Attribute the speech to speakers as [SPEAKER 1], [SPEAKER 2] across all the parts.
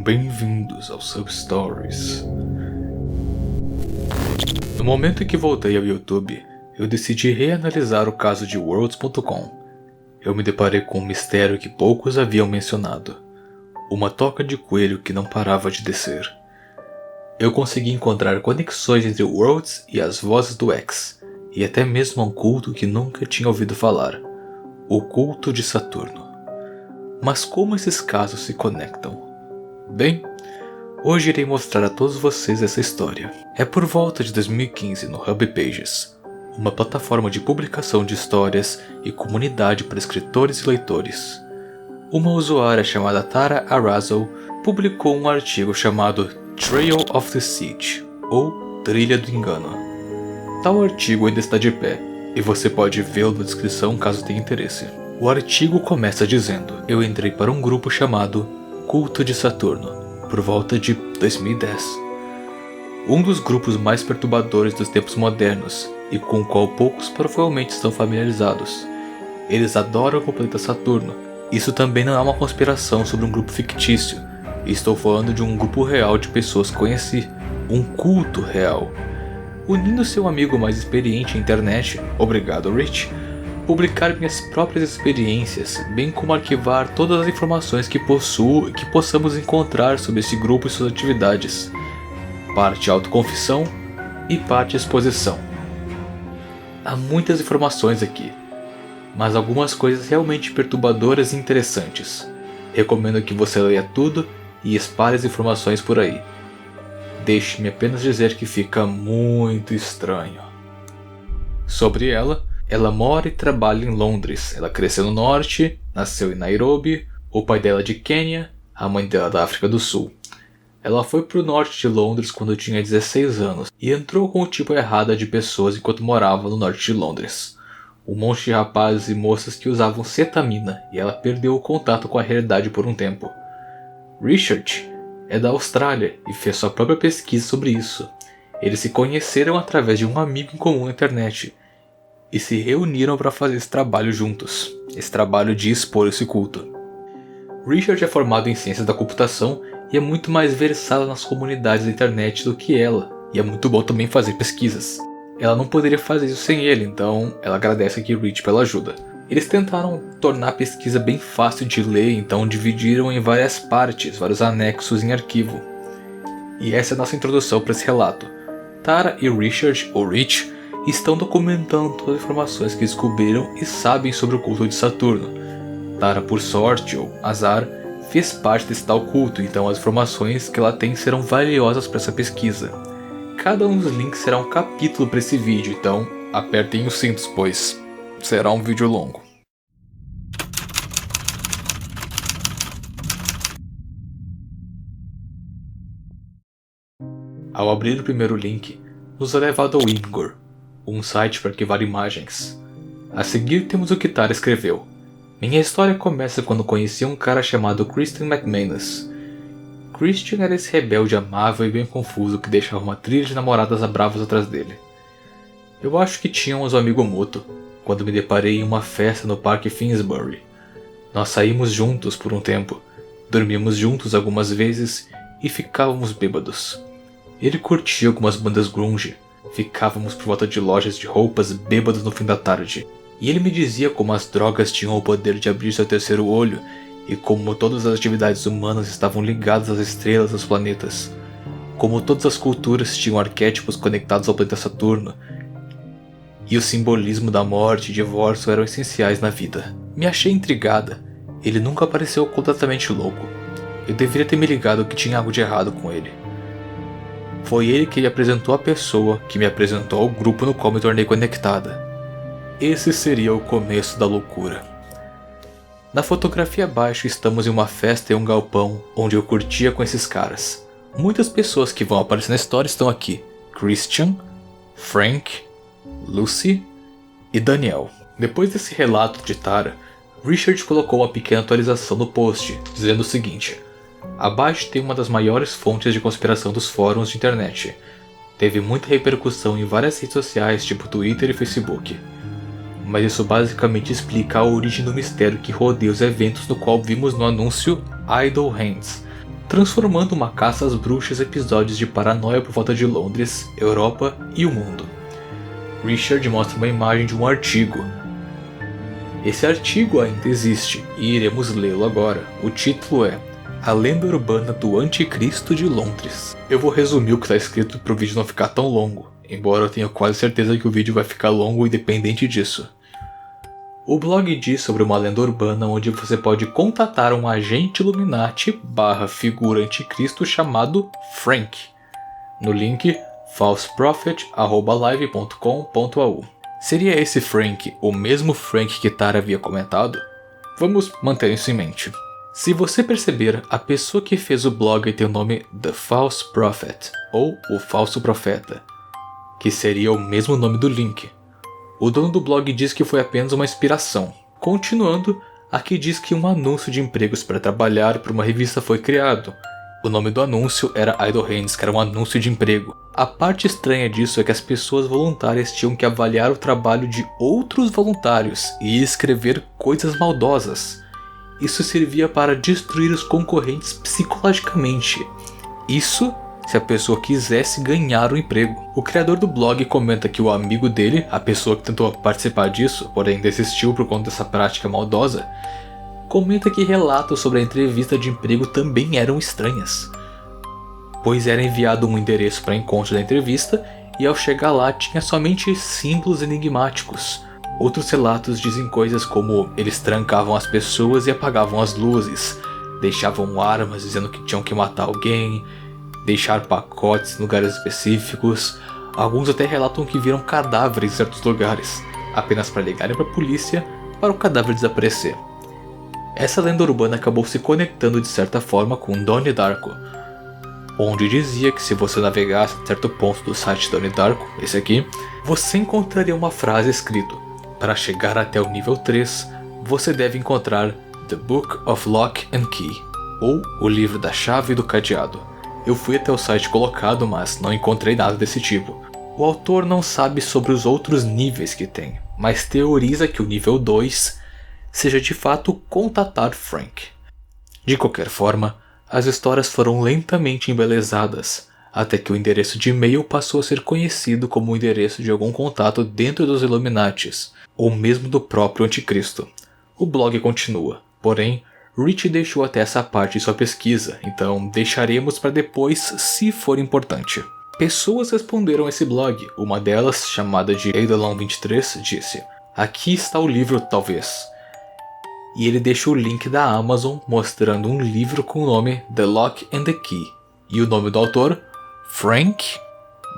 [SPEAKER 1] bem-vindos ao Substories. No momento em que voltei ao YouTube, eu decidi reanalisar o caso de Worlds.com. Eu me deparei com um mistério que poucos haviam mencionado. Uma toca de coelho que não parava de descer. Eu consegui encontrar conexões entre Worlds e as vozes do X, e até mesmo um culto que nunca tinha ouvido falar, o culto de Saturno. Mas como esses casos se conectam? Bem, hoje irei mostrar a todos vocês essa história. É por volta de 2015 no Hub Pages, uma plataforma de publicação de histórias e comunidade para escritores e leitores. Uma usuária chamada Tara Arazo publicou um artigo chamado Trail of the Siege, ou Trilha do Engano. Tal artigo ainda está de pé, e você pode vê-lo na descrição caso tenha interesse. O artigo começa dizendo: eu entrei para um grupo chamado Culto de Saturno, por volta de 2010. Um dos grupos mais perturbadores dos tempos modernos, e com o qual poucos provavelmente estão familiarizados. Eles adoram o planeta Saturno. Isso também não é uma conspiração sobre um grupo fictício. Estou falando de um grupo real de pessoas que conheci, um culto real. Unindo seu amigo mais experiente na internet, obrigado Rich, publicar minhas próprias experiências, bem como arquivar todas as informações que possuo e que possamos encontrar sobre esse grupo e suas atividades. Parte autoconfissão e parte exposição. Há muitas informações aqui, mas algumas coisas realmente perturbadoras e interessantes. Recomendo que você leia tudo e espalhe as informações por aí. Deixe-me apenas dizer que fica muito estranho. Sobre ela mora e trabalha em Londres. Ela cresceu no norte, nasceu em Nairobi, o pai dela é de Quênia, a mãe dela da África do Sul. Ela foi para o norte de Londres quando tinha 16 anos e entrou com o tipo errado de pessoas enquanto morava no norte de Londres. Um monte de rapazes e moças que usavam cetamina e ela perdeu o contato com a realidade por um tempo. Richard é da Austrália e fez sua própria pesquisa sobre isso. Eles se conheceram através de um amigo em comum na internet e se reuniram para fazer esse trabalho juntos, esse trabalho de expor esse culto. Richard é formado em ciências da computação e é muito mais versado nas comunidades da internet do que ela, e é muito bom também fazer pesquisas. Ela não poderia fazer isso sem ele, então ela agradece aqui Rich pela ajuda. Eles tentaram tornar a pesquisa bem fácil de ler, então dividiram em várias partes, vários anexos em arquivo. E essa é a nossa introdução para esse relato. Tara e Richard, ou Rich, estão documentando todas as informações que descobriram e sabem sobre o culto de Saturno. Tara, por sorte ou azar, fez parte desse tal culto, então as informações que ela tem serão valiosas para essa pesquisa. Cada um dos links será um capítulo para esse vídeo, então apertem os cintos, pois será um vídeo longo. Ao abrir o primeiro link, nos é levado ao Imgur, um site para arquivar imagens. A seguir temos o que Tara escreveu. Minha história começa quando conheci um cara chamado Christian McManus. Christian era esse rebelde amável e bem confuso que deixava uma trilha de namoradas bravas atrás dele. Eu acho que tínhamos um amigo mútuo, quando me deparei em uma festa no Parque Finsbury. Nós saímos juntos por um tempo, dormíamos juntos algumas vezes e ficávamos bêbados. Ele curtia algumas bandas grunge, ficávamos por volta de lojas de roupas bêbados no fim da tarde. E ele me dizia como as drogas tinham o poder de abrir seu terceiro olho e como todas as atividades humanas estavam ligadas às estrelas dos planetas. Como todas as culturas tinham arquétipos conectados ao planeta Saturno e o simbolismo da morte e divórcio eram essenciais na vida. Me achei intrigada. Ele nunca pareceu completamente louco. Eu deveria ter me ligado que tinha algo de errado com ele. Foi ele que me apresentou a pessoa que me apresentou ao grupo no qual me tornei conectada. Esse seria o começo da loucura. Na fotografia abaixo estamos em uma festa em um galpão onde eu curtia com esses caras. Muitas pessoas que vão aparecer na história estão aqui. Christian, Frank, Lucy e Daniel. Depois desse relato de Tara, Richard colocou uma pequena atualização no post, dizendo o seguinte: abaixo tem uma das maiores fontes de conspiração dos fóruns de internet. Teve muita repercussão em várias redes sociais tipo Twitter e Facebook. Mas isso basicamente explica a origem do mistério que rodeia os eventos no qual vimos no anúncio Idle Hands. transformando uma caça às bruxas em episódios de paranoia por volta de Londres, Europa e o mundo. Richard mostra uma imagem de um artigo. Esse artigo ainda existe e iremos lê-lo agora. O título é A Lenda Urbana do Anticristo de Londres. Eu vou resumir o que está escrito para o vídeo não ficar tão longo, embora eu tenha quase certeza que o vídeo vai ficar longo independente disso. O blog diz sobre uma lenda urbana onde você pode contatar um agente Illuminati / figura anticristo chamado Frank, no link falseprophet@live.com.au. Seria esse Frank o mesmo Frank que Tara havia comentado? Vamos manter isso em mente. Se você perceber, a pessoa que fez o blog tem o nome The False Prophet, ou o Falso Profeta, que seria o mesmo nome do link. O dono do blog diz que foi apenas uma inspiração. Continuando, aqui diz que um anúncio de empregos para trabalhar para uma revista foi criado. O nome do anúncio era Idle Hands, que era um anúncio de emprego. A parte estranha disso é que as pessoas voluntárias tinham que avaliar o trabalho de outros voluntários e escrever coisas maldosas. Isso servia para destruir os concorrentes psicologicamente. Isso se a pessoa quisesse ganhar o emprego. O criador do blog comenta que o amigo dele, a pessoa que tentou participar disso, porém desistiu por conta dessa prática maldosa, comenta que relatos sobre a entrevista de emprego também eram estranhas, pois era enviado um endereço para encontro da entrevista e ao chegar lá tinha somente símbolos enigmáticos. Outros relatos dizem coisas como eles trancavam as pessoas e apagavam as luzes, deixavam armas dizendo que tinham que matar alguém, deixar pacotes em lugares específicos. Alguns até relatam que viram cadáveres em certos lugares, apenas para ligarem para a polícia para o cadáver desaparecer. Essa lenda urbana acabou se conectando de certa forma com Donnie Darko, onde dizia que se você navegasse a certo ponto do site Donnie Darko, esse aqui, você encontraria uma frase escrito: para chegar até o nível 3, você deve encontrar The Book of Lock and Key, ou o livro da chave e do cadeado. Eu fui até o site colocado, mas não encontrei nada desse tipo. O autor não sabe sobre os outros níveis que tem, mas teoriza que o nível 2 seja de fato contatar Frank. De qualquer forma, as histórias foram lentamente embelezadas, até que o endereço de e-mail passou a ser conhecido como o endereço de algum contato dentro dos Illuminatis, ou mesmo do próprio Anticristo. O blog continua, porém, Rich deixou até essa parte de sua pesquisa, então deixaremos para depois se for importante. Pessoas responderam a esse blog. Uma delas, chamada de Eidolon23, disse: aqui está o livro talvez. E ele deixa o link da Amazon mostrando um livro com o nome The Lock and the Key. E o nome do autor? Frank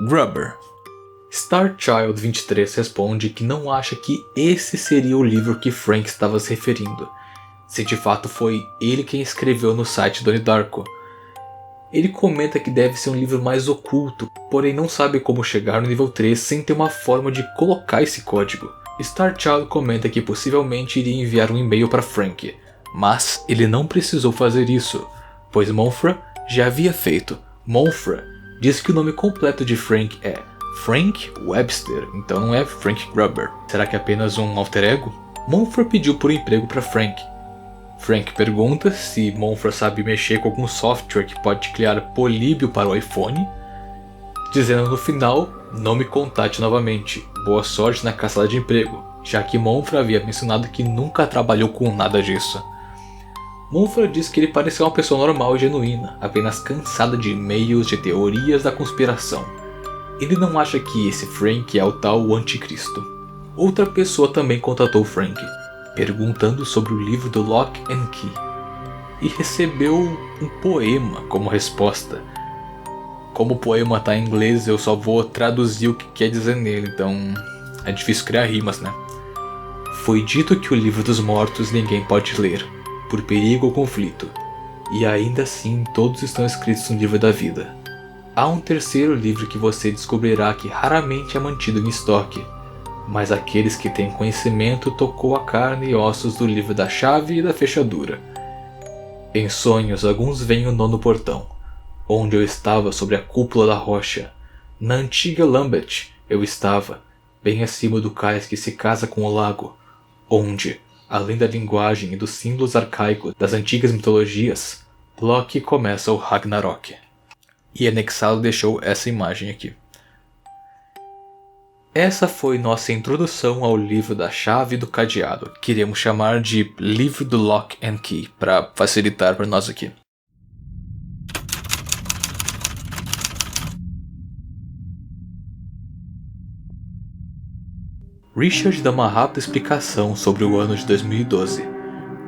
[SPEAKER 1] Gruber. Starchild23 responde que não acha que esse seria o livro que Frank estava se referindo, se de fato foi ele quem escreveu no site Donnie Darko. Ele comenta que deve ser um livro mais oculto, porém não sabe como chegar no nível 3 sem ter uma forma de colocar esse código. Starchild comenta que possivelmente iria enviar um e-mail para Frank, mas ele não precisou fazer isso, pois Monfra já havia feito. Monfra diz que o nome completo de Frank é Frank Webster, então não é Frank Gruber. Será que é apenas um alter ego? Monfra pediu por emprego para Frank. Frank pergunta se Monfra sabe mexer com algum software que pode criar políbio para o iPhone, dizendo no final: não me contate novamente, boa sorte na caçada de emprego, já que Monfra havia mencionado que nunca trabalhou com nada disso. Monfra diz que ele parecia uma pessoa normal e genuína, apenas cansada de e-mails de teorias da conspiração. Ele não acha que esse Frank é o tal Anticristo. Outra pessoa também contatou Frank, perguntando sobre o livro do Lock and Key, e recebeu um poema como resposta. Como o poema está em inglês, eu só vou traduzir o que quer dizer nele, então é difícil criar rimas, né? Foi dito que o livro dos mortos ninguém pode ler, por perigo ou conflito, e ainda assim todos estão escritos no livro da vida. Há um terceiro livro que você descobrirá que raramente é mantido em estoque, mas aqueles que têm conhecimento tocou a carne e ossos do livro da chave e da fechadura. Em sonhos alguns veem o nono portão, onde eu estava sobre a cúpula da rocha. Na antiga Lambeth eu estava, bem acima do cais que se casa com o lago, onde, além da linguagem e dos símbolos arcaicos das antigas mitologias, Loki começa o Ragnarok. E anexado deixou essa imagem aqui. Essa foi nossa introdução ao livro da chave do cadeado, que iremos chamar de livro do Lock and Key, para facilitar para nós aqui. Richard dá uma rápida explicação sobre o ano de 2012.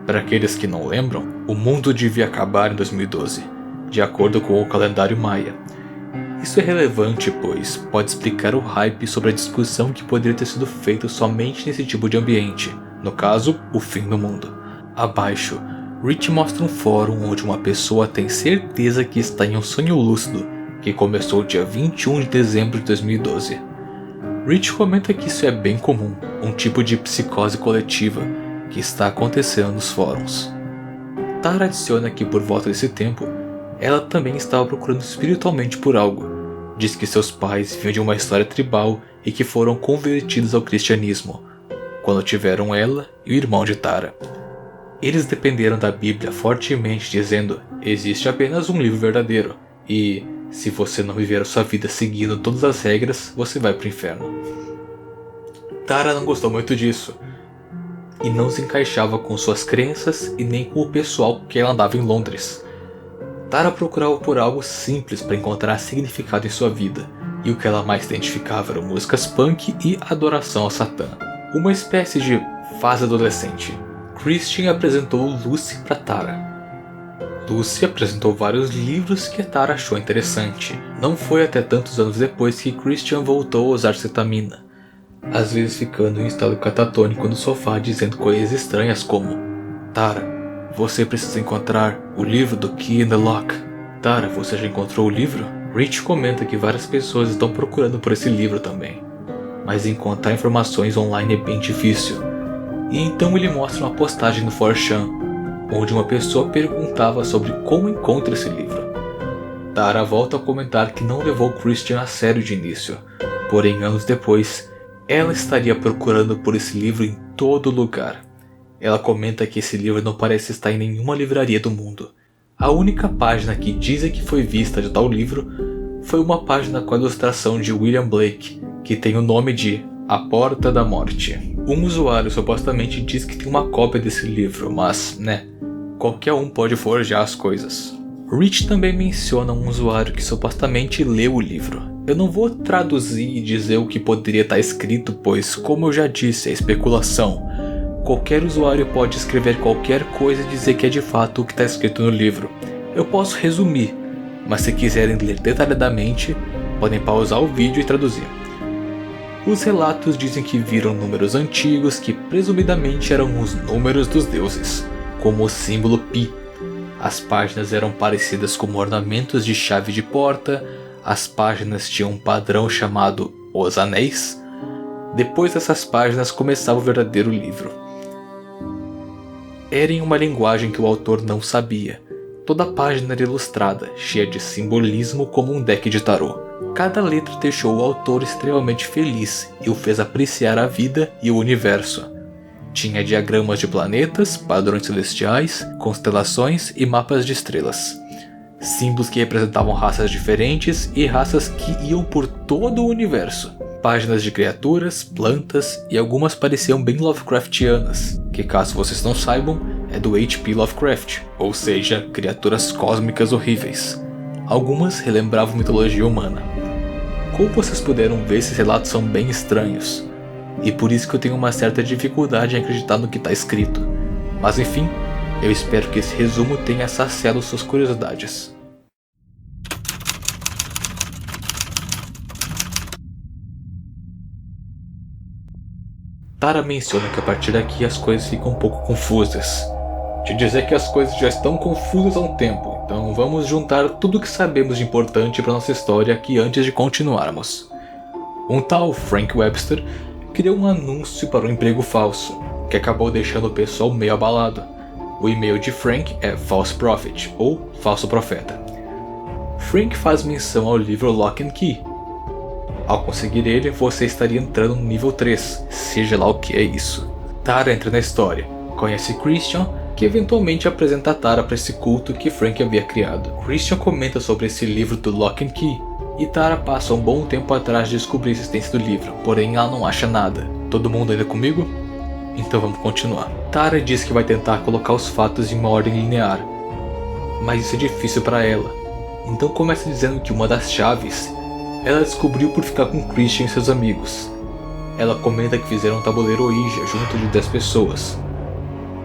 [SPEAKER 1] Para aqueles que não lembram, o mundo devia acabar em 2012, de acordo com o calendário maia. Isso é relevante, pois pode explicar o hype sobre a discussão que poderia ter sido feita somente nesse tipo de ambiente, no caso, o fim do mundo. Abaixo, Rich mostra um fórum onde uma pessoa tem certeza que está em um sonho lúcido, que começou dia 21 de dezembro de 2012. Rich comenta que isso é bem comum, um tipo de psicose coletiva que está acontecendo nos fóruns. Tara adiciona que por volta desse tempo, ela também estava procurando espiritualmente por algo. Diz que seus pais vinham de uma história tribal e que foram convertidos ao cristianismo, quando tiveram ela e o irmão de Tara. Eles dependeram da Bíblia fortemente, dizendo: existe apenas um livro verdadeiro, e se você não viver a sua vida seguindo todas as regras, você vai para o inferno. Tara não gostou muito disso, e não se encaixava com suas crenças e nem com o pessoal com quem ela andava em Londres. Tara procurava por algo simples para encontrar significado em sua vida, e o que ela mais identificava eram músicas punk e adoração ao Satã. Uma espécie de fase adolescente. Christian apresentou Lucy para Tara. Lucy apresentou vários livros que Tara achou interessante. Não foi até tantos anos depois que Christian voltou a usar cetamina, às vezes ficando em estado catatônico no sofá dizendo coisas estranhas como: Tara, você precisa encontrar o livro do Key in the Lock. Tara, você já encontrou o livro? Rich comenta que várias pessoas estão procurando por esse livro também, mas encontrar informações online é bem difícil. E então ele mostra uma postagem no 4chan, onde uma pessoa perguntava sobre como encontra esse livro. Tara volta a comentar que não levou Christian a sério de início, porém anos depois, ela estaria procurando por esse livro em todo lugar. Ela comenta que esse livro não parece estar em nenhuma livraria do mundo. A única página que dizem que foi vista de tal livro foi uma página com a ilustração de William Blake, que tem o nome de A Porta da Morte. Um usuário supostamente diz que tem uma cópia desse livro, mas, qualquer um pode forjar as coisas. Rich também menciona um usuário que supostamente leu o livro. Eu não vou traduzir e dizer o que poderia estar escrito, pois, como eu já disse, é especulação. Qualquer usuário pode escrever qualquer coisa e dizer que é de fato o que está escrito no livro. Eu posso resumir, mas se quiserem ler detalhadamente, podem pausar o vídeo e traduzir. Os relatos dizem que viram números antigos que presumidamente eram os números dos deuses, como o símbolo Pi. As páginas eram parecidas com ornamentos de chave de porta, as páginas tinham um padrão chamado Os Anéis. Depois dessas páginas começava o verdadeiro livro. Era em uma linguagem que o autor não sabia. Toda a página era ilustrada, cheia de simbolismo como um deck de tarô. Cada letra deixou o autor extremamente feliz e o fez apreciar a vida e o universo. Tinha diagramas de planetas, padrões celestiais, constelações e mapas de estrelas. Símbolos que representavam raças diferentes e raças que iam por todo o universo. Páginas de criaturas, plantas e algumas pareciam bem Lovecraftianas, que caso vocês não saibam, é do H.P. Lovecraft, ou seja, criaturas cósmicas horríveis. Algumas relembravam mitologia humana. Como vocês puderam ver, esses relatos são bem estranhos, e por isso que eu tenho uma certa dificuldade em acreditar no que está escrito. Mas enfim, eu espero que esse resumo tenha saciado suas curiosidades. Tara menciona que a partir daqui as coisas ficam um pouco confusas. De dizer que as coisas já estão confusas há um tempo, então vamos juntar tudo o que sabemos de importante para nossa história aqui antes de continuarmos. Um tal Frank Webster criou um anúncio para um emprego falso, que acabou deixando o pessoal meio abalado. O e-mail de Frank é False Prophet, ou Falso Profeta. Frank faz menção ao livro Lock and Key. Ao conseguir ele, você estaria entrando no nível 3, seja lá o que é isso. Tara entra na história, conhece Christian, que eventualmente apresenta Tara para esse culto que Frank havia criado. Christian comenta sobre esse livro do Lock and Key, e Tara passa um bom tempo atrás de descobrir a existência do livro, porém ela não acha nada. Todo mundo ainda comigo? Então vamos continuar. Tara diz que vai tentar colocar os fatos em uma ordem linear, mas isso é difícil para ela. Então começa dizendo que uma das chaves ela descobriu por ficar com Christian e seus amigos. Ela comenta que fizeram um tabuleiro Ouija junto de 10 pessoas.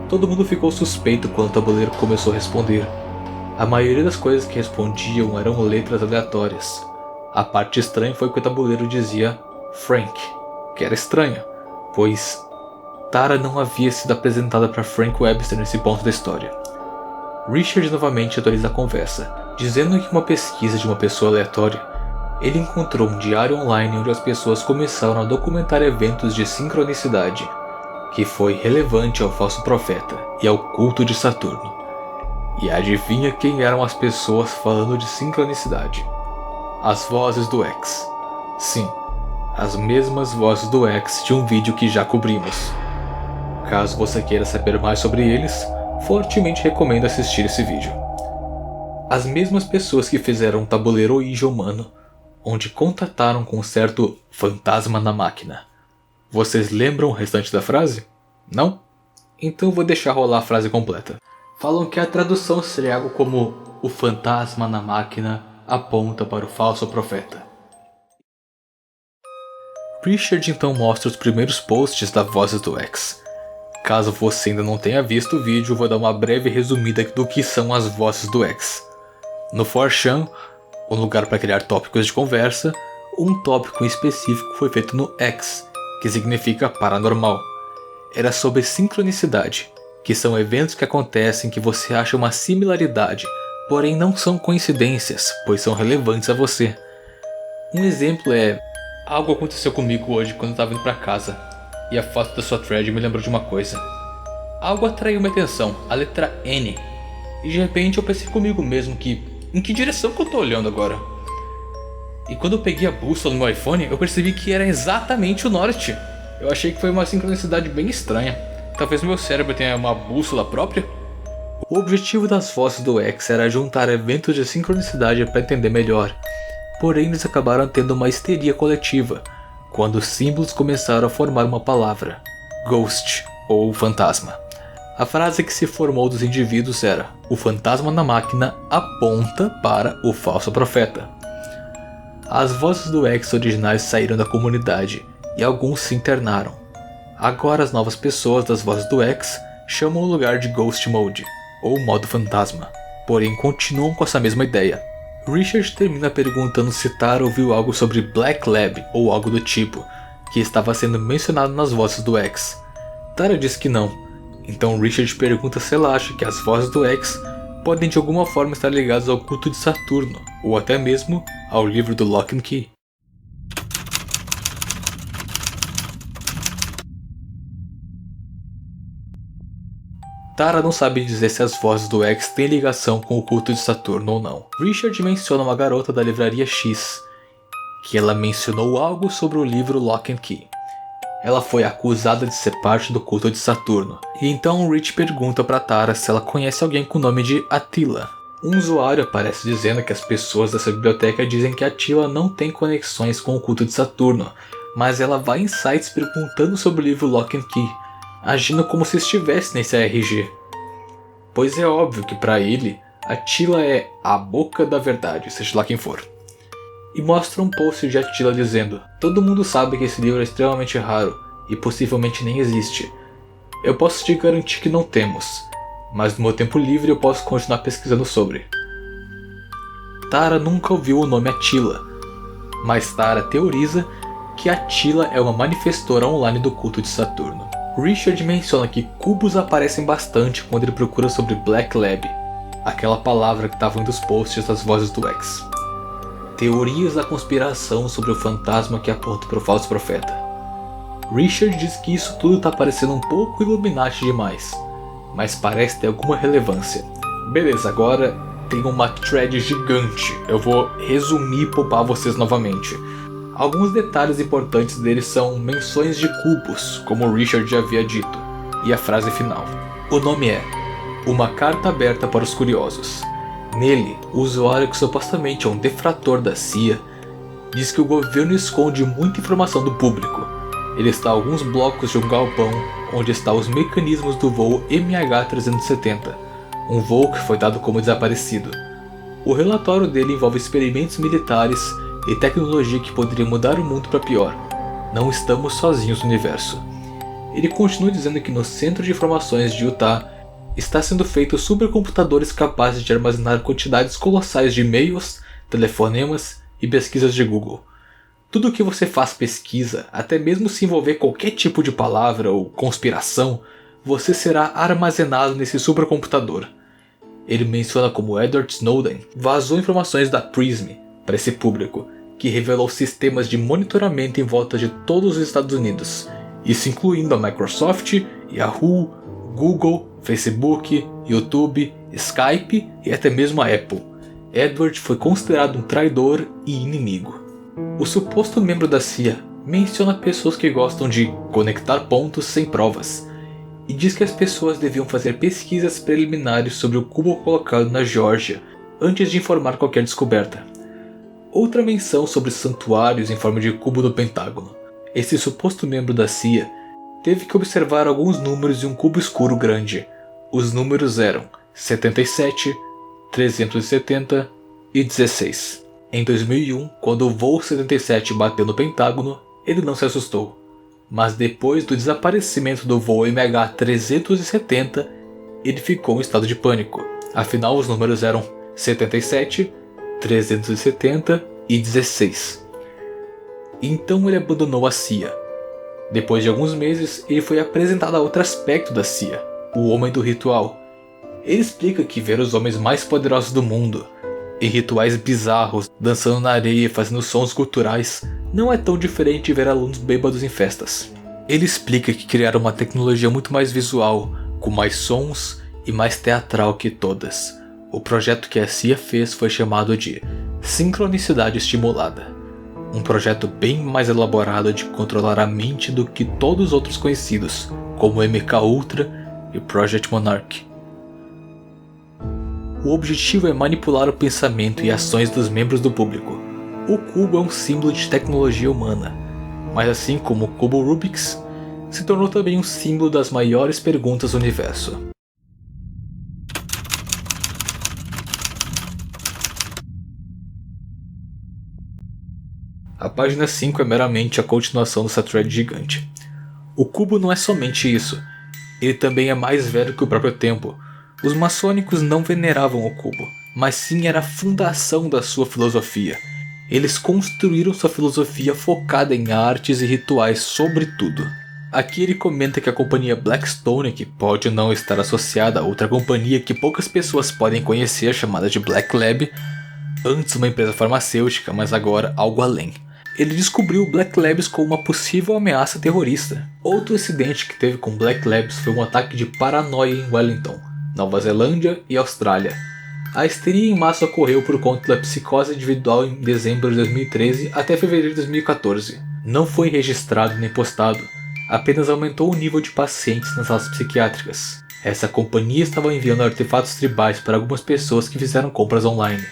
[SPEAKER 1] Todo mundo ficou suspeito quando o tabuleiro começou a responder. A maioria das coisas que respondiam eram letras aleatórias. A parte estranha foi que o tabuleiro dizia Frank, que era estranho, pois Tara não havia sido apresentada para Frank Webster nesse ponto da história. Richard novamente atualiza a conversa, dizendo que uma pesquisa de uma pessoa aleatória, ele encontrou um diário online onde as pessoas começaram a documentar eventos de sincronicidade, que foi relevante ao falso profeta e ao culto de Saturno. E adivinha quem eram as pessoas falando de sincronicidade? As vozes do X. Sim, as mesmas vozes do X de um vídeo que já cobrimos. Caso você queira saber mais sobre eles, fortemente recomendo assistir esse vídeo. As mesmas pessoas que fizeram um tabuleiro Ouija humano, onde contataram com um certo fantasma na máquina. Vocês lembram o restante da frase? Não? Então vou deixar rolar a frase completa. Falam que a tradução seria algo como o fantasma na máquina aponta para o falso profeta. Richard então mostra os primeiros posts da Vozes do X. Caso você ainda não tenha visto o vídeo, vou dar uma breve resumida do que são as Vozes do X. No 4chan, um lugar para criar tópicos de conversa, um tópico em específico foi feito no X, que significa paranormal. Era sobre sincronicidade, que são eventos que acontecem que você acha uma similaridade, porém não são coincidências, pois são relevantes a você. Um exemplo é: algo aconteceu comigo hoje quando eu estava indo para casa, e a foto da sua thread me lembrou de uma coisa. Algo atraiu minha atenção, a letra N, e de repente eu pensei comigo mesmo que, em que direção que eu tô olhando agora? E quando eu peguei a bússola no meu iPhone, eu percebi que era exatamente o norte. Eu achei que foi uma sincronicidade bem estranha. Talvez meu cérebro tenha uma bússola própria? O objetivo das Vozes do X era juntar eventos de sincronicidade para entender melhor. Porém, eles acabaram tendo uma histeria coletiva, quando os símbolos começaram a formar uma palavra: Ghost, ou fantasma. A frase que se formou dos indivíduos era: o fantasma na máquina aponta para o falso profeta. As Vozes do X originais saíram da comunidade e alguns se internaram. Agora as novas pessoas das Vozes do X chamam o lugar de Ghost Mode, ou modo fantasma, porém continuam com essa mesma ideia. Richard termina perguntando se Tara ouviu algo sobre Black Lab ou algo do tipo, que estava sendo mencionado nas Vozes do X. Tara diz que não, então Richard pergunta se ela acha que as Vozes do X podem de alguma forma estar ligadas ao culto de Saturno, ou até mesmo ao livro do Lock and Key. Tara não sabe dizer se as Vozes do X têm ligação com o culto de Saturno ou não. Richard menciona uma garota da livraria X, que ela mencionou algo sobre o livro Lock and Key. Ela foi acusada de ser parte do culto de Saturno, e então Rich pergunta para Tara se ela conhece alguém com o nome de Attila. Um usuário aparece dizendo que as pessoas dessa biblioteca dizem que Attila não tem conexões com o culto de Saturno, mas ela vai em sites perguntando sobre o livro Lock and Key, agindo como se estivesse nesse ARG. Pois é óbvio que para ele, Attila é a boca da verdade, seja lá quem for. E mostra um post de Attila dizendo: todo mundo sabe que esse livro é extremamente raro e possivelmente nem existe. Eu posso te garantir que não temos, mas no meu tempo livre eu posso continuar pesquisando sobre. Tara nunca ouviu o nome Attila, mas Tara teoriza que Attila é uma manifestora online do culto de Saturno. Richard menciona que cubos aparecem bastante quando ele procura sobre Black Lab, aquela palavra que estava em um dos posts das Vozes do X. Teorias da conspiração sobre o fantasma que aponta para o falso profeta. Richard diz que isso tudo está parecendo um pouco Illuminati demais, mas parece ter alguma relevância. Beleza, agora tem uma thread gigante, eu vou resumir e poupar vocês novamente. Alguns detalhes importantes dele são menções de cubos, como Richard já havia dito, e a frase final. O nome é: uma carta aberta para os curiosos. Nele, o usuário, que supostamente é um defrator da CIA, diz que o governo esconde muita informação do público. Ele está a alguns blocos de um galpão onde estão os mecanismos do voo MH370, um voo que foi dado como desaparecido. O relatório dele envolve experimentos militares e tecnologia que poderia mudar o mundo para pior. Não estamos sozinhos no universo. Ele continua dizendo que no Centro de Informações de Utah está sendo feito supercomputadores capazes de armazenar quantidades colossais de e-mails, telefonemas e pesquisas de Google. Tudo que você faz pesquisa, até mesmo se envolver qualquer tipo de palavra ou conspiração, você será armazenado nesse supercomputador. Ele menciona como Edward Snowden vazou informações da Prism para esse público, que revelou sistemas de monitoramento em volta de todos os Estados Unidos, isso incluindo a Microsoft, Yahoo, Google, Facebook, YouTube, Skype e até mesmo a Apple. Edward foi considerado um traidor e inimigo. O suposto membro da CIA menciona pessoas que gostam de conectar pontos sem provas, e diz que as pessoas deviam fazer pesquisas preliminares sobre o cubo colocado na Geórgia antes de informar qualquer descoberta. Outra menção sobre santuários em forma de cubo no Pentágono. Esse suposto membro da CIA teve que observar alguns números em um cubo escuro grande. Os números eram 77, 370 e 16. Em 2001, quando o voo 77 bateu no Pentágono, ele não se assustou. Mas depois do desaparecimento do voo MH370, ele ficou em estado de pânico. Afinal, os números eram 77, 370 e 16. Então ele abandonou a CIA. Depois de alguns meses, ele foi apresentado a outro aspecto da CIA, o Homem do Ritual. Ele explica que ver os homens mais poderosos do mundo, em rituais bizarros, dançando na areia e fazendo sons culturais, não é tão diferente de ver alunos bêbados em festas. Ele explica que criaram uma tecnologia muito mais visual, com mais sons e mais teatral que todas. O projeto que a CIA fez foi chamado de Sincronicidade Estimulada. Um projeto bem mais elaborado de controlar a mente do que todos os outros conhecidos, como MK Ultra e Project Monarch. O objetivo é manipular o pensamento e ações dos membros do público. O cubo é um símbolo de tecnologia humana, mas assim como o cubo Rubik's, se tornou também um símbolo das maiores perguntas do universo. A página 5 é meramente a continuação dessa thread gigante. O cubo não é somente isso, ele também é mais velho que o próprio tempo. Os maçônicos não veneravam o cubo, mas sim era a fundação da sua filosofia. Eles construíram sua filosofia focada em artes e rituais sobretudo. Aqui ele comenta que a companhia Blackstone, que pode não estar associada a outra companhia que poucas pessoas podem conhecer, chamada de Black Lab, antes uma empresa farmacêutica, mas agora algo além. Ele descobriu o Black Labs como uma possível ameaça terrorista. Outro incidente que teve com Black Labs foi um ataque de paranoia em Wellington, Nova Zelândia e Austrália. A histeria em massa ocorreu por conta da psicose individual em dezembro de 2013 até fevereiro de 2014. Não foi registrado nem postado, apenas aumentou o nível de pacientes nas salas psiquiátricas. Essa companhia estava enviando artefatos tribais para algumas pessoas que fizeram compras online.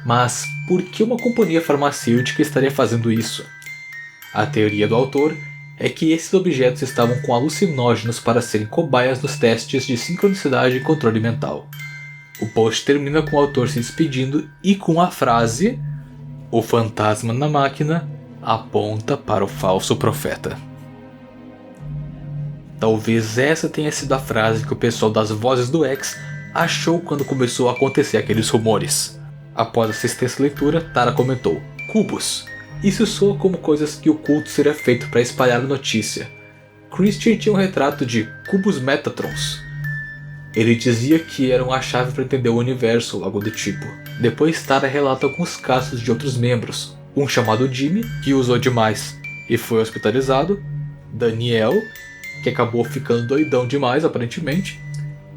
[SPEAKER 1] Mas por que uma companhia farmacêutica estaria fazendo isso? A teoria do autor é que esses objetos estavam com alucinógenos para serem cobaias nos testes de sincronicidade e controle mental. O post termina com o autor se despedindo e com a frase: "O fantasma na máquina aponta para o falso profeta." Talvez essa tenha sido a frase que o pessoal das Vozes do X achou quando começou a acontecer aqueles rumores. Após assistência à leitura, Tara comentou: "Cubos. Isso soa como coisas que o culto seria feito para espalhar a notícia." Christian tinha um retrato de cubos Metatrons. Ele dizia que eram a chave para entender o universo, algo do tipo. Depois Tara relata alguns casos de outros membros. Um chamado Jimmy, que usou demais e foi hospitalizado. Daniel, que acabou ficando doidão demais aparentemente.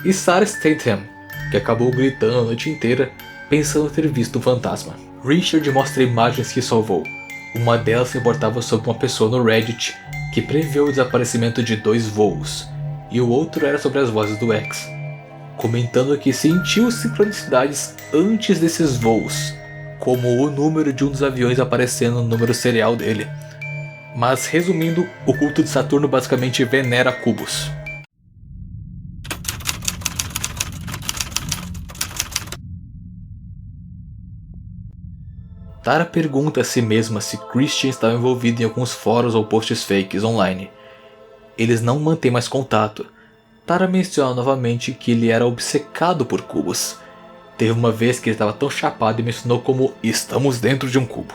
[SPEAKER 1] E Sarah Statham, que acabou gritando a noite inteira pensando ter visto um fantasma. Richard mostra imagens que salvou. Uma delas reportava sobre uma pessoa no Reddit que preveu o desaparecimento de 2 voos, e o outro era sobre as Vozes do X. comentando que sentiu sincronicidades antes desses voos, como o número de um dos aviões aparecendo no número serial dele. Mas resumindo, o culto de Saturno basicamente venera cubos. Tara pergunta a si mesma se Christian estava envolvido em alguns fóruns ou posts fakes online. Eles não mantêm mais contato. Tara menciona novamente que ele era obcecado por cubos. Teve uma vez que ele estava tão chapado e mencionou como "estamos dentro de um cubo".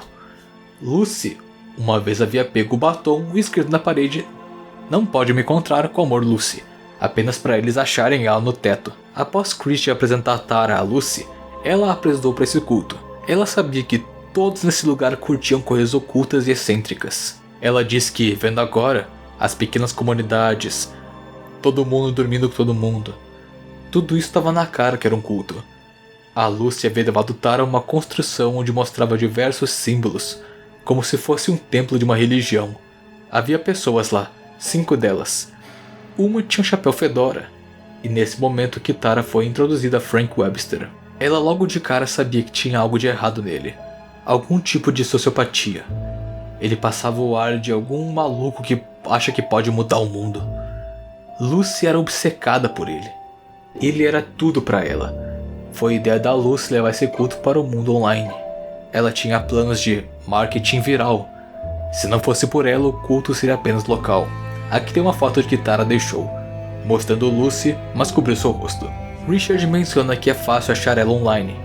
[SPEAKER 1] Lucy uma vez havia pego o batom e escrito na parede "não pode me encontrar com amor, Lucy", apenas para eles acharem ela no teto. Após Christian apresentar Tara a Lucy, ela a apresentou para esse culto. Ela sabia que todos nesse lugar curtiam coisas ocultas e excêntricas. Ela diz que, vendo agora, as pequenas comunidades, todo mundo dormindo com todo mundo, tudo isso estava na cara que era um culto. A Lucy havia levado Tara a uma construção onde mostrava diversos símbolos, como se fosse um templo de uma religião. Havia pessoas lá, 5 delas. Uma tinha um chapéu fedora, e nesse momento que Tara foi introduzida a Frank Webster. Ela logo de cara sabia que tinha algo de errado nele. Algum tipo de sociopatia. Ele passava o ar de algum maluco que acha que pode mudar o mundo. Lucy era obcecada por ele. Ele era tudo para ela. Foi a ideia da Lucy levar esse culto para o mundo online. Ela tinha planos de marketing viral. Se não fosse por ela, o culto seria apenas local. Aqui tem uma foto de que Tara deixou, mostrando Lucy, mas cobriu seu rosto. Richard menciona que é fácil achar ela online.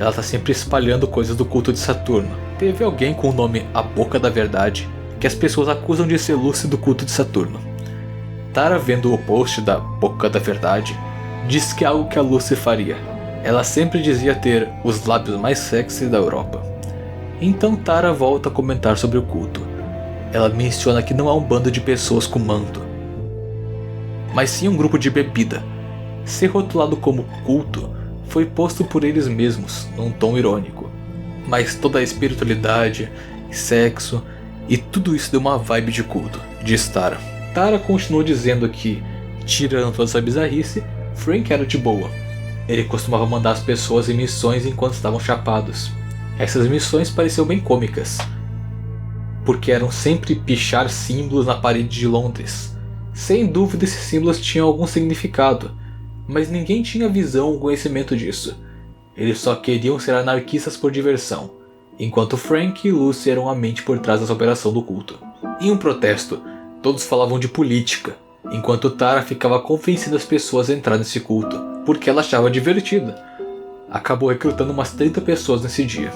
[SPEAKER 1] Ela está sempre espalhando coisas do culto de Saturno. Teve alguém com o nome A Boca da Verdade, que as pessoas acusam de ser Lucy do culto de Saturno. Tara, vendo o post da Boca da Verdade, diz que é algo que a Lucy faria. Ela sempre dizia ter os lábios mais sexy da Europa. Então Tara volta a comentar sobre o culto. Ela menciona que não é um bando de pessoas com manto, mas sim um grupo de bebida. Ser rotulado como culto foi posto por eles mesmos, num tom irônico. Mas toda a espiritualidade, sexo e tudo isso deu uma vibe de culto, diz Tara. Tara continuou dizendo que, tirando toda essa bizarrice, Frank era de boa. Ele costumava mandar as pessoas em missões enquanto estavam chapados. Essas missões pareciam bem cômicas, porque eram sempre pichar símbolos na parede de Londres. Sem dúvida esses símbolos tinham algum significado, mas ninguém tinha visão ou conhecimento disso. Eles só queriam ser anarquistas por diversão, enquanto Frank e Lucy eram a mente por trás dessa operação do culto. Em um protesto, todos falavam de política, enquanto Tara ficava convencendo as pessoas a entrar nesse culto, porque ela achava divertido. Acabou recrutando umas 30 pessoas nesse dia.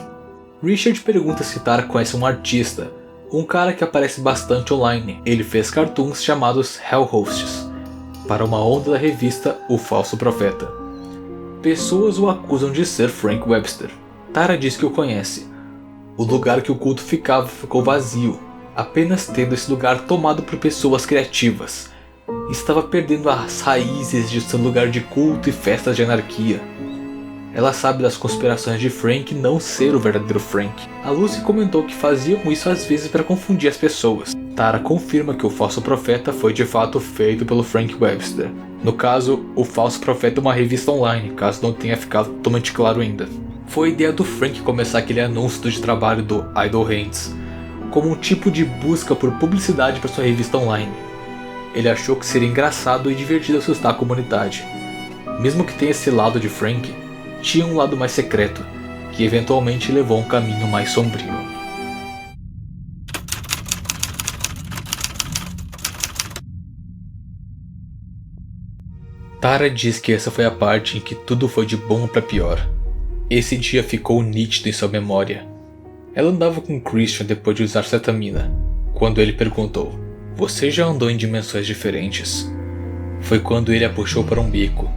[SPEAKER 1] Richard pergunta se Tara conhece um artista, um cara que aparece bastante online. Ele fez cartoons chamados Hellhosts, para uma onda da revista O Falso Profeta. Pessoas o acusam de ser Frank Webster. Tara diz que o conhece. O lugar que o culto ficava ficou vazio, apenas tendo esse lugar tomado por pessoas criativas. Estava perdendo as raízes de seu lugar de culto e festas de anarquia. Ela sabe das conspirações de Frank não ser o verdadeiro Frank. A Lucy comentou que faziam isso às vezes para confundir as pessoas. Tara confirma que o Falso Profeta foi de fato feito pelo Frank Webster. No caso, o Falso Profeta é uma revista online, caso não tenha ficado totalmente claro ainda. Foi a ideia do Frank começar aquele anúncio de trabalho do Idle Hands, como um tipo de busca por publicidade para sua revista online. Ele achou que seria engraçado e divertido assustar a comunidade. Mesmo que tenha esse lado de Frank, tinha um lado mais secreto, que eventualmente levou a um caminho mais sombrio. Tara diz que essa foi a parte em que tudo foi de bom para pior. Esse dia ficou nítido em sua memória. Ela andava com Christian depois de usar cetamina, quando ele perguntou: "Você já andou em dimensões diferentes?" Foi quando ele a puxou para um beco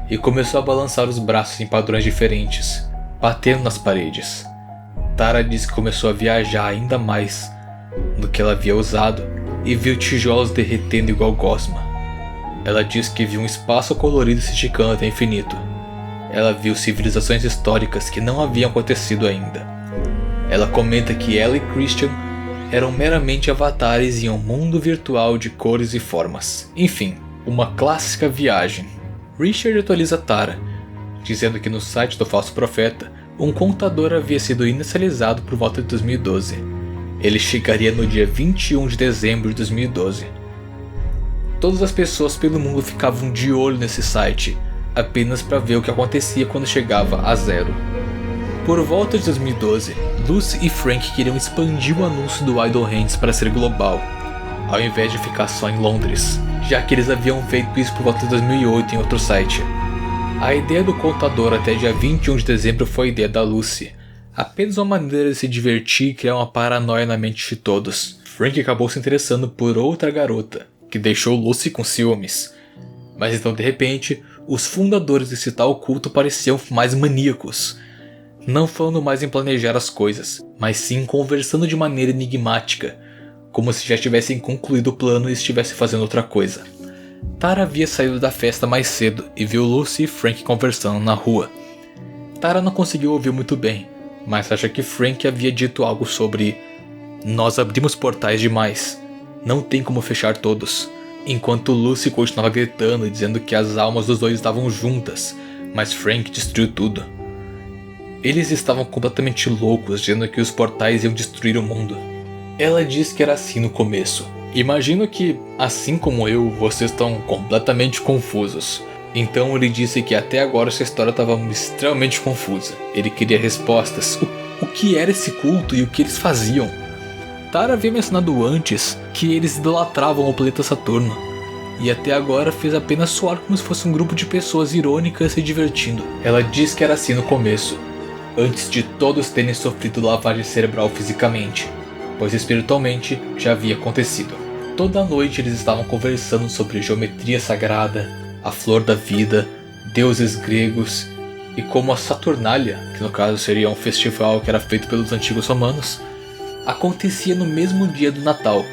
[SPEAKER 1] e começou a balançar os braços em padrões diferentes, batendo nas paredes. Tara diz que começou a viajar ainda mais do que ela havia usado e viu tijolos derretendo igual gosma. Ela diz que viu um espaço colorido se esticando até infinito. Ela viu civilizações históricas que não haviam acontecido ainda. Ela comenta que ela e Christian eram meramente avatares em um mundo virtual de cores e formas. Enfim, uma clássica viagem. Richard atualiza Tara, dizendo que no site do falso profeta, um contador havia sido inicializado por volta de 2012. Ele chegaria no dia 21 de dezembro de 2012. Todas as pessoas pelo mundo ficavam de olho nesse site, apenas para ver o que acontecia quando chegava a zero. Por volta de 2012, Lucy e Frank queriam expandir o anúncio do Idle Hands para ser global, ao invés de ficar só em Londres, já que eles haviam feito isso por volta de 2008 em outro site. A ideia do contador até dia 21 de dezembro foi a ideia da Lucy, apenas uma maneira de se divertir e criar uma paranoia na mente de todos. Frank acabou se interessando por outra garota, que deixou Lucy com ciúmes. Mas então de repente, os fundadores desse tal culto pareciam mais maníacos, não falando mais em planejar as coisas, mas sim conversando de maneira enigmática, como se já tivessem concluído o plano e estivessem fazendo outra coisa. Tara havia saído da festa mais cedo e viu Lucy e Frank conversando na rua. Tara não conseguiu ouvir muito bem, mas acha que Frank havia dito algo sobre "Nós abrimos portais demais, não tem como fechar todos", enquanto Lucy continuava gritando e dizendo que as almas dos dois estavam juntas, mas Frank destruiu tudo. Eles estavam completamente loucos, dizendo que os portais iam destruir o mundo. Ela disse que era assim no começo. Imagino que, assim como eu, vocês estão completamente confusos. Então ele disse que até agora essa história estava extremamente confusa. Ele queria respostas. O que era esse culto e o que eles faziam? Tara havia mencionado antes que eles idolatravam o planeta Saturno. E até agora fez apenas soar como se fosse um grupo de pessoas irônicas se divertindo. Ela disse que era assim no começo, antes de todos terem sofrido lavagem cerebral fisicamente, pois espiritualmente já havia acontecido. Toda noite eles estavam conversando sobre geometria sagrada, a flor da vida, deuses gregos e como a Saturnália, que no caso seria um festival que era feito pelos antigos romanos, acontecia no mesmo dia do Natal.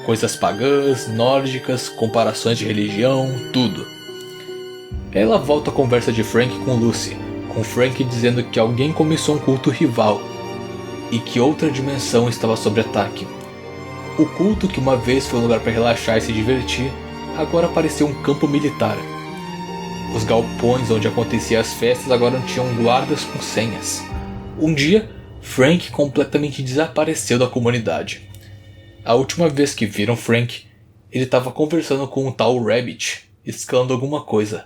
[SPEAKER 1] Coisas pagãs, nórdicas, comparações de religião, tudo. Ela volta a conversa de Frank com Lucy, com Frank dizendo que alguém começou um culto rival e que outra dimensão estava sob ataque. O culto, que uma vez foi um lugar para relaxar e se divertir, agora parecia um campo militar. Os galpões onde aconteciam as festas agora tinham guardas com senhas. Um dia, Frank completamente desapareceu da comunidade. A última vez que viram Frank, ele estava conversando com um tal Rabbit, escalando alguma coisa,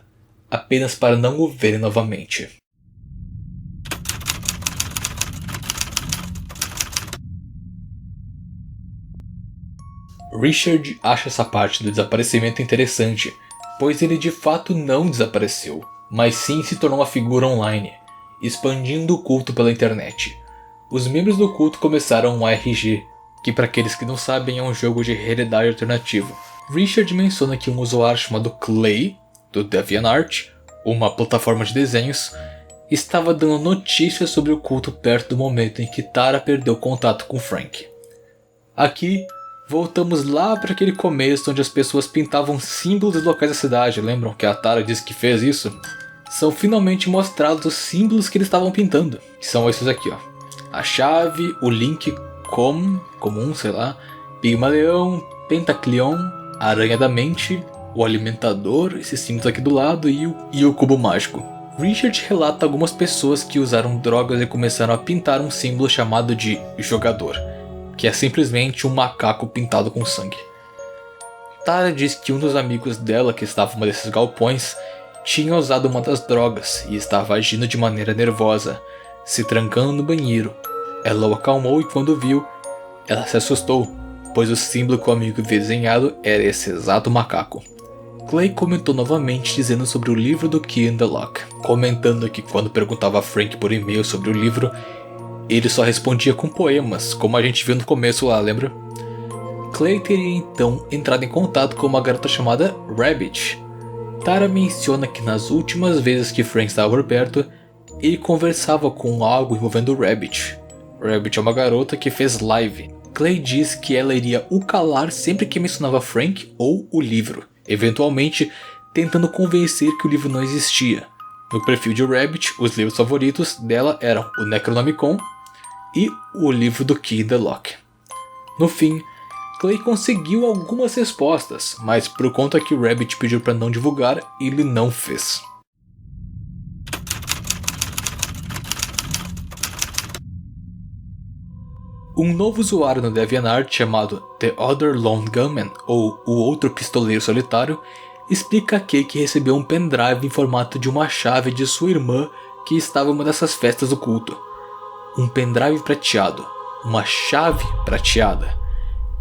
[SPEAKER 1] apenas para não o verem novamente. Richard acha essa parte do desaparecimento interessante, pois ele de fato não desapareceu, mas sim se tornou uma figura online, expandindo o culto pela internet. Os membros do culto começaram um ARG, que para aqueles que não sabem é um jogo de realidade alternativo. Richard menciona que um usuário chamado Clay, do DeviantArt, uma plataforma de desenhos, estava dando notícias sobre o culto perto do momento em que Tara perdeu contato com Frank. Aqui, voltamos lá para aquele começo onde as pessoas pintavam símbolos dos locais da cidade. Lembram que a Tara disse que fez isso? São finalmente mostrados os símbolos que eles estavam pintando, que são esses aqui, ó. A chave, o link comum, sei lá, Pigmaleão, Pentacleon, Aranha da Mente, o Alimentador, esses símbolos aqui do lado e o Cubo Mágico. Richard relata algumas pessoas que usaram drogas e começaram a pintar um símbolo chamado de Jogador, que é simplesmente um macaco pintado com sangue. Tara diz que um dos amigos dela que estava em um desses galpões tinha usado uma das drogas e estava agindo de maneira nervosa, se trancando no banheiro. Ela o acalmou e quando viu, ela se assustou, pois o símbolo que o amigo havia desenhado era esse exato macaco. Clay comentou novamente dizendo sobre o livro do Key in the Lock, comentando que quando perguntava a Frank por e-mail sobre o livro, ele só respondia com poemas, como a gente viu no começo lá, lembra? Clay teria então entrado em contato com uma garota chamada Rabbit. Tara menciona que nas últimas vezes que Frank estava por perto, ele conversava com algo envolvendo Rabbit. Rabbit é uma garota que fez live. Clay diz que ela iria o calar sempre que mencionava Frank ou o livro, eventualmente tentando convencer que o livro não existia. No perfil de Rabbit, os livros favoritos dela eram o Necronomicon e o livro do Key in the Lock. No fim, Clay conseguiu algumas respostas, mas por conta que o Rabbit pediu para não divulgar, ele não fez. Um novo usuário no DeviantArt chamado The Other Lone Gunman, ou O Outro Pistoleiro Solitário, explica a Kay que recebeu um pendrive em formato de uma chave de sua irmã que estava em uma dessas festas do culto. Um pendrive prateado. Uma chave prateada.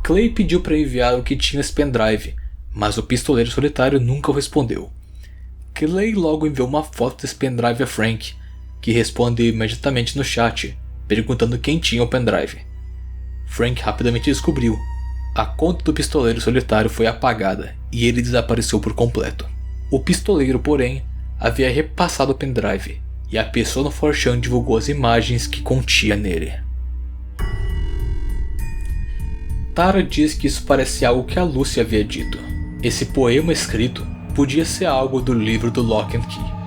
[SPEAKER 1] Clay pediu para enviar o que tinha esse pendrive, mas o pistoleiro solitário nunca o respondeu. Clay logo enviou uma foto desse pendrive a Frank, que respondeu imediatamente no chat, perguntando quem tinha o pendrive. Frank rapidamente descobriu. A conta do pistoleiro solitário foi apagada e ele desapareceu por completo. O pistoleiro, porém, havia repassado o pendrive e a pessoa no 4chan divulgou as imagens que continha nele. Tara diz que isso parece algo que a Lucy havia dito. Esse poema escrito podia ser algo do livro do Lock and Key.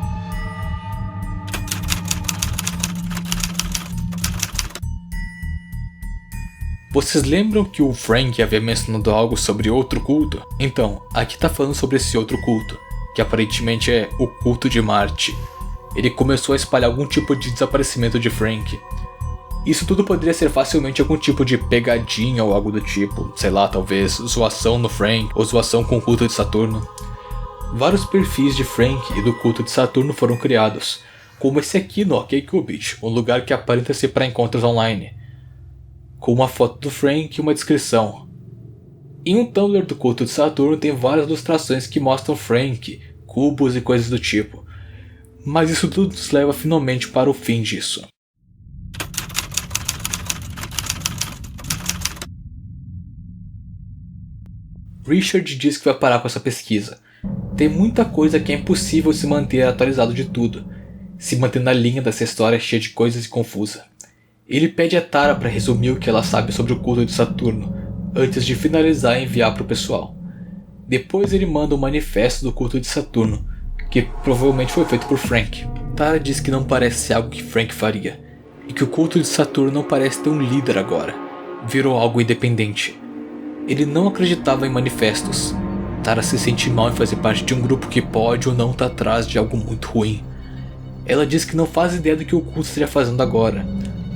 [SPEAKER 1] Vocês lembram que o Frank havia mencionado algo sobre outro culto? Então, aqui tá falando sobre esse outro culto, que aparentemente é o culto de Marte. Ele começou a espalhar algum tipo de desaparecimento de Frank. Isso tudo poderia ser facilmente algum tipo de pegadinha ou algo do tipo, sei lá, talvez zoação no Frank ou zoação com o culto de Saturno. Vários perfis de Frank e do culto de Saturno foram criados, como esse aqui no OkCupid, um lugar que aparenta ser para encontros online, com uma foto do Frank e uma descrição. Em um Tumblr do culto de Saturno tem várias ilustrações que mostram Frank, cubos e coisas do tipo, mas isso tudo nos leva finalmente para o fim disso. Richard diz que vai parar com essa pesquisa. Tem muita coisa que é impossível se manter atualizado de tudo, se manter na linha dessa história cheia de coisas e confusa. Ele pede a Tara para resumir o que ela sabe sobre o culto de Saturno, antes de finalizar e enviar para o pessoal. Depois ele manda um manifesto do culto de Saturno, que provavelmente foi feito por Frank. Tara diz que não parece ser algo que Frank faria, e que o culto de Saturno não parece ter um líder agora, virou algo independente. Ele não acreditava em manifestos. Tara se sente mal em fazer parte de um grupo que pode ou não estar atrás de algo muito ruim. Ela diz que não faz ideia do que o culto estaria fazendo agora.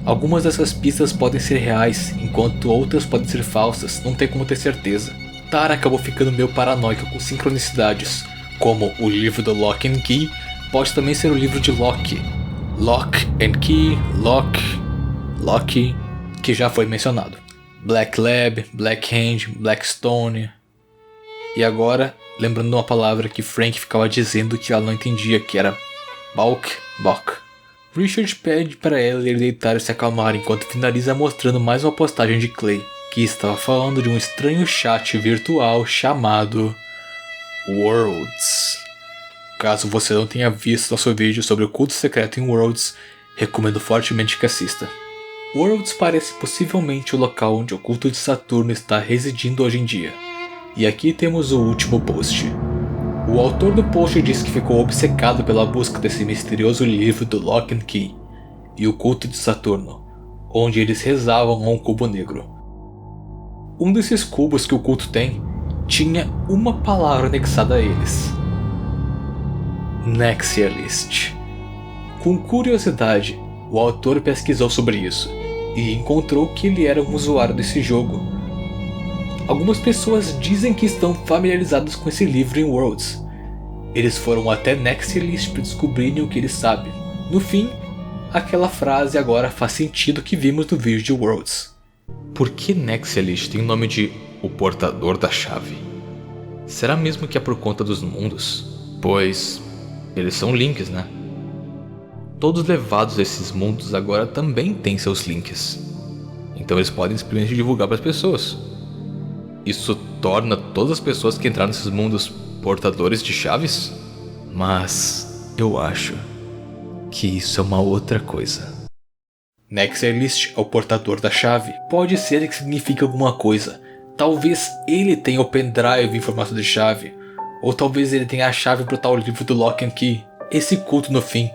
[SPEAKER 1] Algumas dessas pistas podem ser reais, enquanto outras podem ser falsas, não tem como ter certeza. Tara acabou ficando meio paranoica com sincronicidades, como o livro do Lock and Key pode também ser o livro de Loki. Lock and Key, Loki, que já foi mencionado. Black Lab, Black Hand, Blackstone. E agora, lembrando uma palavra que Frank ficava dizendo que ela não entendia, que era Bok. Richard pede para ela e ele deitar e se acalmar enquanto finaliza mostrando mais uma postagem de Clay, que estava falando de um estranho chat virtual chamado Worlds. Caso você não tenha visto nosso vídeo sobre o culto secreto em Worlds, recomendo fortemente que assista. Worlds parece possivelmente o local onde o culto de Saturno está residindo hoje em dia. E aqui temos o último post. O autor do post diz que ficou obcecado pela busca desse misterioso livro do Lock and Key e o culto de Saturno, onde eles rezavam a um cubo negro. Um desses cubos que o culto tem tinha uma palavra anexada a eles: Nexialist. Com curiosidade, o autor pesquisou sobre isso e encontrou que ele era um usuário desse jogo. Algumas pessoas dizem que estão familiarizadas com esse livro em Worlds. Eles foram até Nexialist para descobrirem o que ele sabe. No fim, aquela frase agora faz sentido que vimos no vídeo de Worlds. Por que Nexialist tem o nome de O Portador da Chave? Será mesmo que é por conta dos mundos? Pois eles são links, né? Todos levados a esses mundos agora também têm seus links. Então eles podem simplesmente divulgar para as pessoas. Isso torna todas as pessoas que entraram nesses mundos portadores de chaves? Mas eu acho que isso é uma outra coisa. Nexialist é o portador da chave. Pode ser que signifique alguma coisa. Talvez ele tenha o pendrive em formato de chave. Ou talvez ele tenha a chave para o tal livro do Lock and Key. Esse culto, no fim,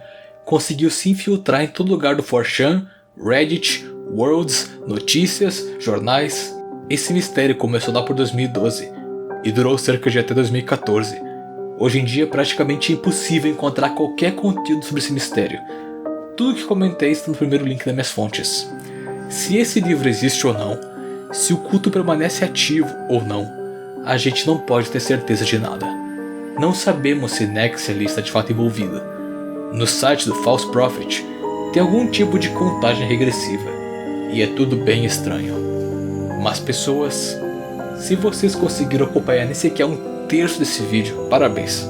[SPEAKER 1] conseguiu se infiltrar em todo lugar do 4chan, Reddit, Worlds, notícias, jornais. Esse mistério começou lá por 2012 e durou cerca de até 2014. Hoje em dia é praticamente impossível encontrar qualquer conteúdo sobre esse mistério. Tudo que comentei está no primeiro link das minhas fontes. Se esse livro existe ou não, se o culto permanece ativo ou não, a gente não pode ter certeza de nada. Não sabemos se Nexely está de fato envolvida. No site do False Prophet tem algum tipo de contagem regressiva, e é tudo bem estranho. Mas pessoas, se vocês conseguiram acompanhar nem sequer um terço desse vídeo, parabéns.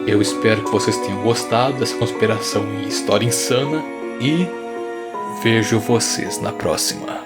[SPEAKER 1] Eu espero que vocês tenham gostado dessa conspiração e história insana, e vejo vocês na próxima.